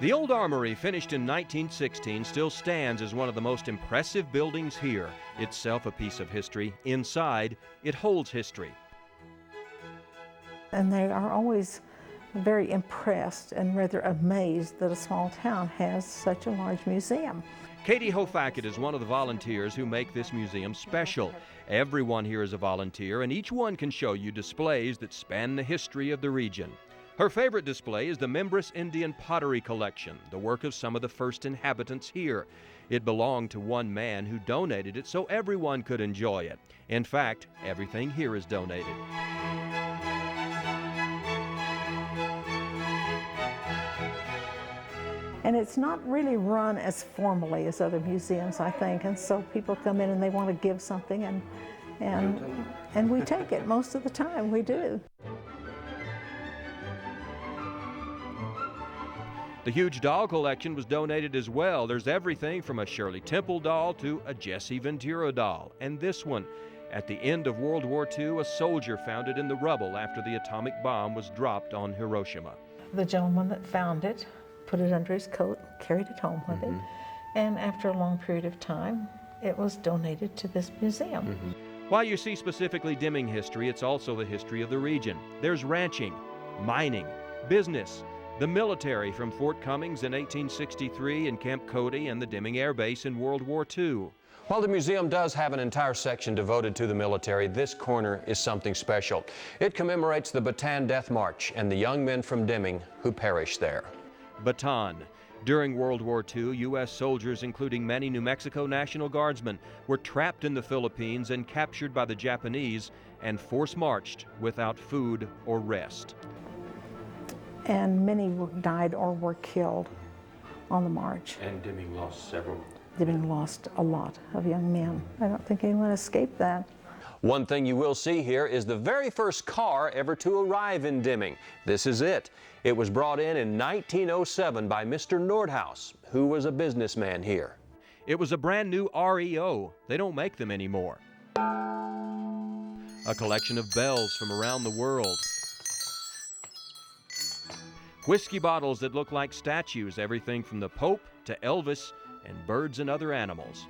The old armory, finished in 1916, still stands as one of the most impressive buildings here. Itself a piece of history. Inside, it holds history. And they are always very impressed and rather amazed that a small town has such a large museum. Katie Hofackett is one of the volunteers who make this museum special. Everyone here is a volunteer, and each one can show you displays that span the history of the region. Her favorite display is the Membris Indian pottery collection, the work of some of the first inhabitants here. It belonged to one man who donated it so everyone could enjoy it. In fact, everything here is donated. And it's not really run as formally as other museums, I think, and so people come in and they want to give something, and we take it. Most of the time we do. The huge doll collection was donated as well. There's everything from a Shirley Temple doll to a Jesse Ventura doll. And this one, at the end of World War II, a soldier found it in the rubble after the atomic bomb was dropped on Hiroshima. The gentleman that found it put it under his coat, carried it home with him, and after a long period of time, it was donated to this museum. While you see specifically Deming history, it's also the history of the region. There's ranching, mining, business, the military from Fort Cummings in 1863 and Camp Cody and the Deming Air Base in World War II. While the museum does have an entire section devoted to the military, this corner is something special. It commemorates the Bataan Death March and the young men from Deming who perished there. Bataan. During World War II, U.S. soldiers, including many New Mexico National Guardsmen, were trapped in the Philippines and captured by the Japanese and force-marched without food or rest. And many died or were killed on the march. And Deming lost several. Deming lost a lot of young men. I don't think anyone escaped that. One thing you will see here is the very first car ever to arrive in Deming. This is it. It was brought in 1907 by Mr. Nordhaus, who was a businessman here. It was a brand new REO. They don't make them anymore. A collection of bells from around the world. Whiskey bottles that look like statues, everything from the Pope to Elvis and birds and other animals.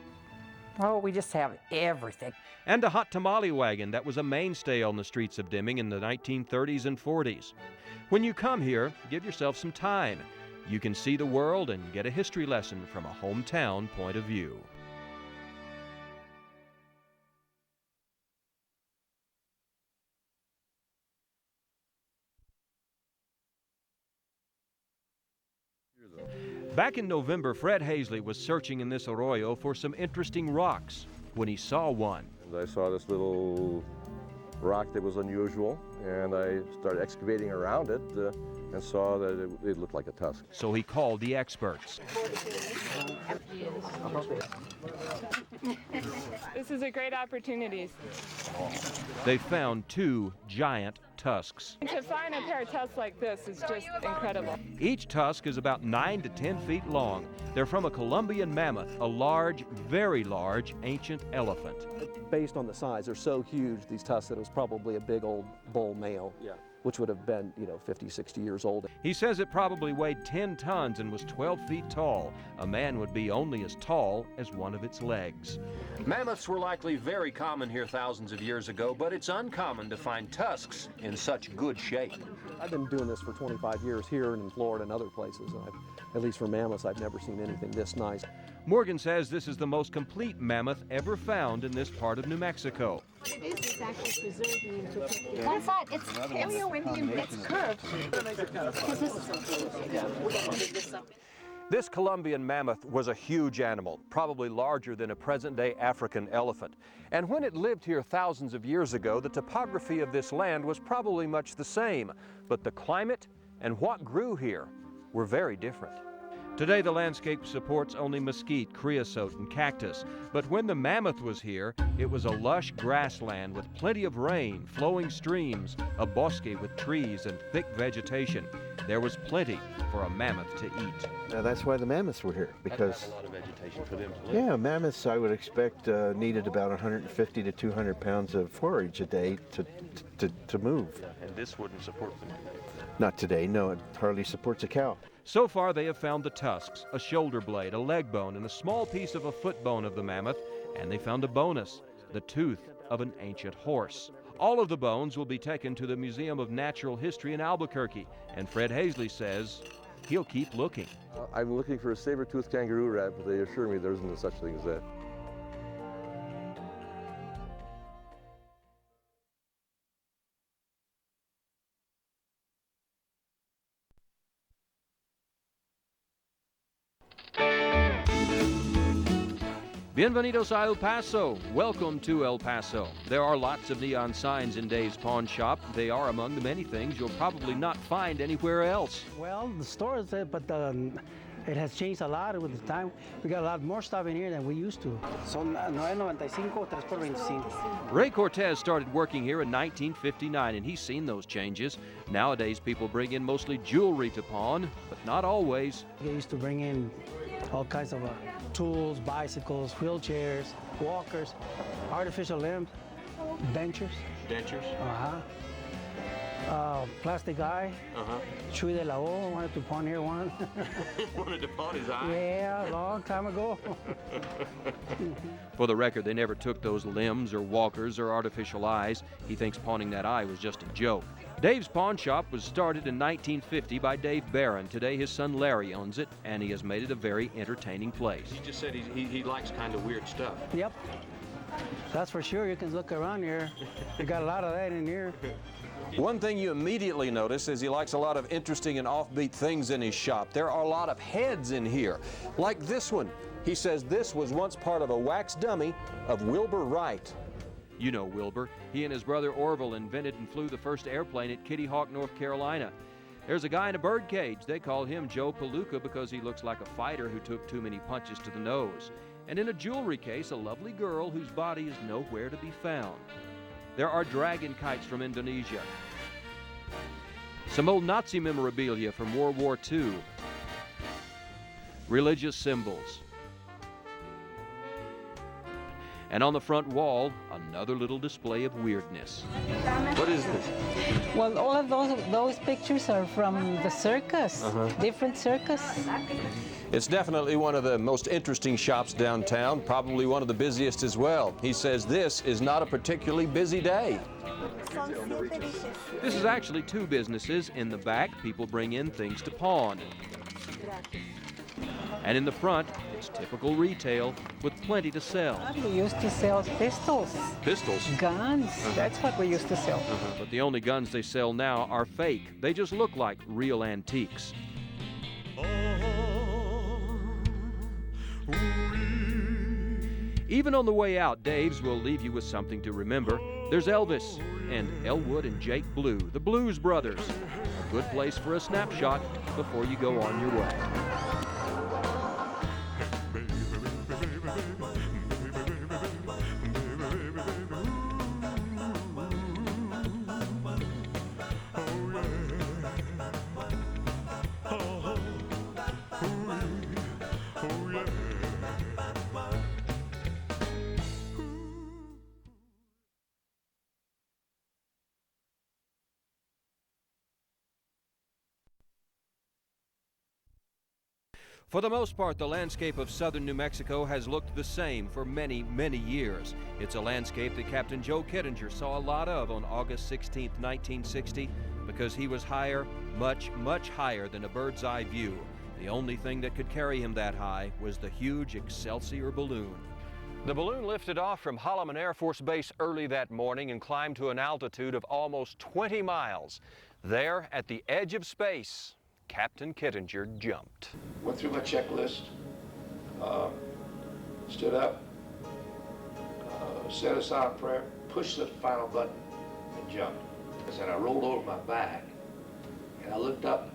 Oh, we just have everything. And a hot tamale wagon that was a mainstay on the streets of Deming in the 1930s and 40s. When you come here, give yourself some time. You can see the world and get a history lesson from a hometown point of view. Back in November, Fred Hazley was searching in this arroyo for some interesting rocks when he saw one. I saw this little rock that was unusual, and I started excavating around it and saw that it looked like a tusk. So he called the experts. This is a great opportunity. They found two giant tusks. To find a pair of tusks like this is just incredible. Each tusk is about 9 to 10 feet long. They're from a Columbian mammoth, a large, very large ancient elephant. Based on the size, they're so huge, these tusks, that it was probably a big old bull male, which would have been, 50, 60 years old. He says it probably weighed 10 tons and was 12 feet tall. A man would be only as tall as one of its legs. Mammoths were likely very common here thousands of years ago, but it's uncommon to find tusks in such good shape. I've been doing this for 25 years here and in Florida and other places, and at least for mammoths, I've never seen anything this nice. Morgan says this is the most complete mammoth ever found in this part of New Mexico. What it is actually preserving and protecting. What is that? It's Paleo-Indian. It's curved. This Columbian mammoth was a huge animal, probably larger than a present-day African elephant. And when it lived here thousands of years ago, the topography of this land was probably much the same, but the climate and what grew here were very different. Today, the landscape supports only mesquite, creosote, and cactus. But when the mammoth was here, it was a lush grassland with plenty of rain, flowing streams, a bosque with trees and thick vegetation. There was plenty for a mammoth to eat. That's why the mammoths were here, because a lot of vegetation for them to live. Yeah, mammoths, I would expect, needed about 150 to 200 pounds of forage a day to move. And this wouldn't support them today. Not today, no, it hardly supports a cow. So far, they have found the tusks, a shoulder blade, a leg bone, and a small piece of a foot bone of the mammoth, and they found a bonus, the tooth of an ancient horse. All of the bones will be taken to the Museum of Natural History in Albuquerque, and Fred Hazley says he'll keep looking. I'm looking for a saber-toothed kangaroo rat, but they assure me there isn't such thing as that. Bienvenidos a El Paso. Welcome to El Paso. There are lots of neon signs in Dave's pawn shop. They are among the many things you'll probably not find anywhere else. Well, the store is there, but it has changed a lot with the time. We got a lot more stuff in here than we used to. Son 9.95, 3x25. Ray Cortez started working here in 1959, and he's seen those changes. Nowadays, people bring in mostly jewelry to pawn, but not always. They used to bring in all kinds of tools, bicycles, wheelchairs, walkers, artificial limbs, dentures. Dentures? Plastic eye. Chuy de la O wanted to pawn here one. Wanted to pawn his eye? Yeah, a long time ago. For the record, they never took those limbs or walkers or artificial eyes. He thinks pawning that eye was just a joke. Dave's pawn shop was started in 1950 by Dave Barron. Today his son Larry owns it, and he has made it a very entertaining place. He just said he likes kind of weird stuff. Yep. That's for sure. You can look around here. You got a lot of that in here. One thing you immediately notice is he likes a lot of interesting and offbeat things in his shop. There are a lot of heads in here, like this one. He says this was once part of a wax dummy of Wilbur Wright. You know Wilbur. He and his brother Orville invented and flew the first airplane at Kitty Hawk, North Carolina. There's a guy in a bird cage. They call him Joe Palooka because he looks like a fighter who took too many punches to the nose. And in a jewelry case, a lovely girl whose body is nowhere to be found. There are dragon kites from Indonesia. Some old Nazi memorabilia from World War II. Religious symbols. And on the front wall, another little display of weirdness. What is this? Well, all of those pictures are from the circus, different circus. It's definitely one of the most interesting shops downtown, probably one of the busiest as well. He says this is not a particularly busy day. This is actually two businesses. In the back, people bring in things to pawn. And in the front, it's typical retail with plenty to sell. We used to sell pistols, Pistols. guns. That's what we used to sell. But the only guns they sell now are fake. They just look like real antiques. Even on the way out, Dave's will leave you with something to remember. There's Elvis and Elwood and Jake Blue, the Blues Brothers. A good place for a snapshot before you go on your way. For the most part, the landscape of southern New Mexico has looked the same for many, many years. It's a landscape that Captain Joe Kittinger saw a lot of on August 16, 1960, because he was higher, much, much higher than a bird's eye view. The only thing that could carry him that high was the huge Excelsior balloon. The balloon lifted off from Holloman Air Force Base early that morning and climbed to an altitude of almost 20 miles. There, at the edge of space, Captain Kittinger jumped. Went through my checklist, stood up, said a silent prayer, pushed the final button, and jumped. And then I rolled over my back, and I looked up,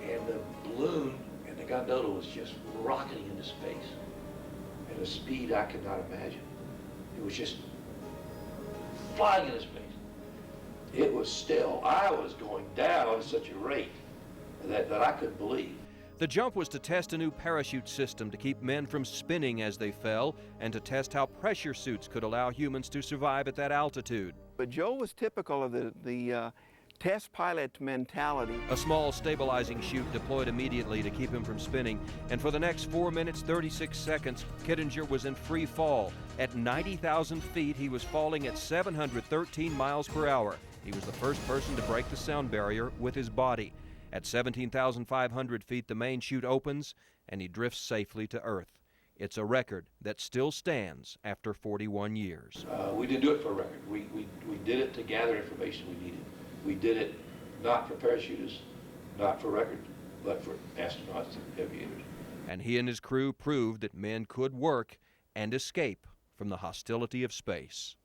and the balloon and the gondola was just rocketing into space at a speed I could not imagine. It was just flying into space. It was still. I was going down at such a rate that I couldn't believe. The jump was to test a new parachute system to keep men from spinning as they fell and to test how pressure suits could allow humans to survive at that altitude. But Joe was typical of the test pilot mentality. A small stabilizing chute deployed immediately to keep him from spinning, and for the next 4 minutes 36 seconds, Kittinger was in free fall. At 90,000 feet, he was falling at 713 miles per hour. He was the first person to break the sound barrier with his body. At 17,500 feet, the main chute opens, and he drifts safely to Earth. It's a record that still stands after 41 years. We didn't do it for a record. We did it to gather information we needed. We did it not for parachutists, not for record, but for astronauts and aviators. And he and his crew proved that men could work and escape from the hostility of space.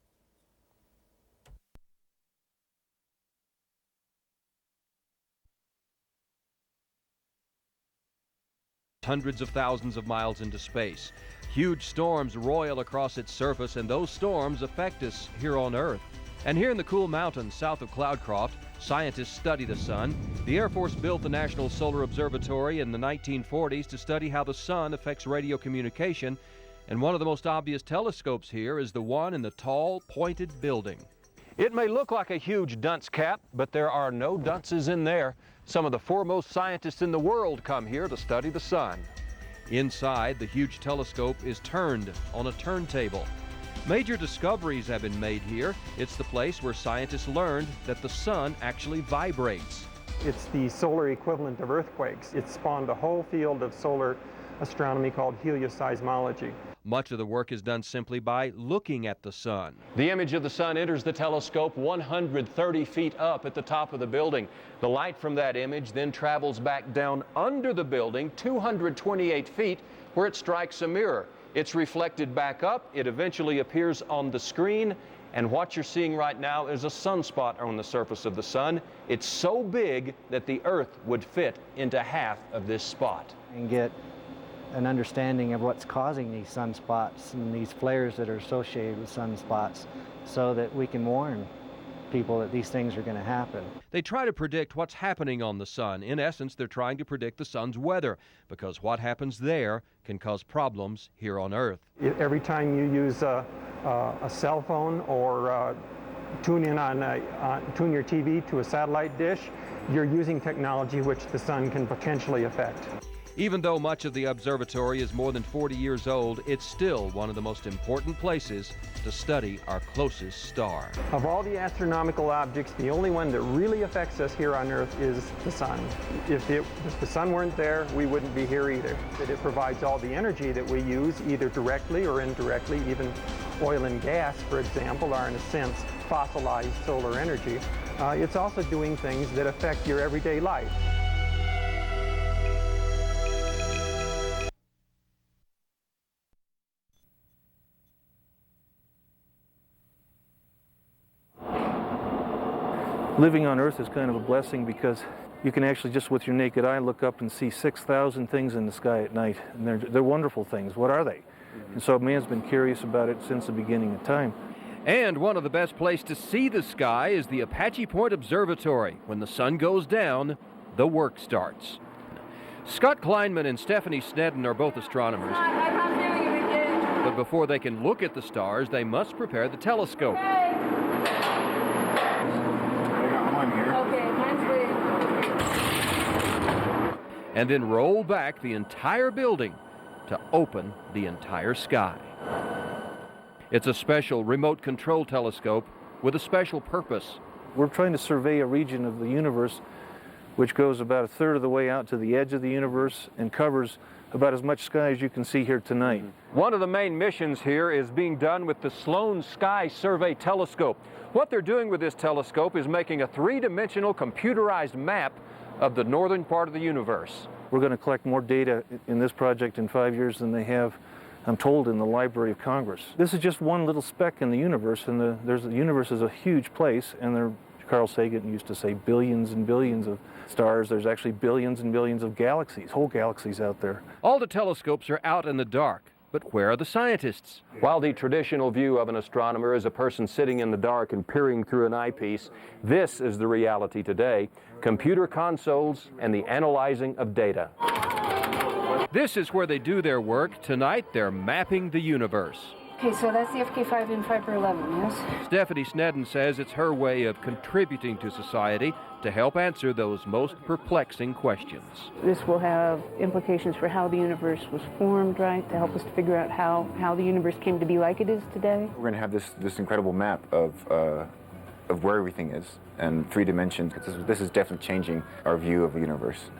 Hundreds of thousands of miles into space. Huge storms roil across its surface, and those storms affect us here on Earth. And here in the cool mountains south of Cloudcroft, scientists study the sun. The Air Force built the National Solar Observatory in the 1940s to study how the sun affects radio communication. And one of the most obvious telescopes here is the one in the tall, pointed building. It may look like a huge dunce cap, but there are no dunces in there. Some of the foremost scientists in the world come here to study the sun. Inside, the huge telescope is turned on a turntable. Major discoveries have been made here. It's the place where scientists learned that the sun actually vibrates. It's the solar equivalent of earthquakes. It spawned a whole field of solar astronomy called helioseismology. Much of the work is done simply by looking at the sun. The image of the sun enters the telescope 130 feet up at the top of the building. The light from that image then travels back down under the building 228 feet where it strikes a mirror. It's reflected back up. It eventually appears on the screen. And what you're seeing right now is a sunspot on the surface of the sun. It's so big that the Earth would fit into half of this spot. And get an understanding of what's causing these sunspots and these flares that are associated with sunspots so that we can warn people that these things are going to happen. They try to predict what's happening on the sun. In essence, they're trying to predict the sun's weather because what happens there can cause problems here on Earth. Every time you use a cell phone or tune your TV to a satellite dish, you're using technology which the sun can potentially affect. Even though much of the observatory is more than 40 years old, it's still one of the most important places to study our closest star. Of all the astronomical objects, the only one that really affects us here on Earth is the sun. If the sun weren't there, we wouldn't be here either. It provides all the energy that we use, either directly or indirectly. Even oil and gas, for example, are in a sense fossilized solar energy. It's also doing things that affect your everyday life. Living on Earth is kind of a blessing because you can actually just with your naked eye look up and see 6,000 things in the sky at night, and they're wonderful things. What are they? And so man's been curious about it since the beginning of time. And one of the best places to see the sky is the Apache Point Observatory. When the sun goes down, the work starts. Scott Kleinman and Stephanie Snedden are both astronomers. But before they can look at the stars, they must prepare the telescope. And then roll back the entire building to open the entire sky. It's a special remote control telescope with a special purpose. We're trying to survey a region of the universe which goes about a third of the way out to the edge of the universe and covers about as much sky as you can see here tonight. One of the main missions here is being done with the Sloan Sky Survey Telescope. What they're doing with this telescope is making a three-dimensional computerized map of the northern part of the universe. We're going to collect more data in this project in 5 years than they have, I'm told, in the Library of Congress. This is just one little speck in the universe, and the universe is a huge place, and Carl Sagan used to say billions and billions of stars. There's actually billions and billions of galaxies, whole galaxies out there. All the telescopes are out in the dark, but where are the scientists? While the traditional view of an astronomer is a person sitting in the dark and peering through an eyepiece, this is the reality today: computer consoles and the analyzing of data. This is where they do their work. Tonight, they're mapping the universe. Okay, so that's the FK5 in Fiber 11, yes? Stephanie Snedden says it's her way of contributing to society to help answer those most perplexing questions. This will have implications for how the universe was formed, right? To help us to figure out how the universe came to be like it is today. We're going to have this incredible map of where everything is and 3 dimensions. This is definitely changing our view of the universe.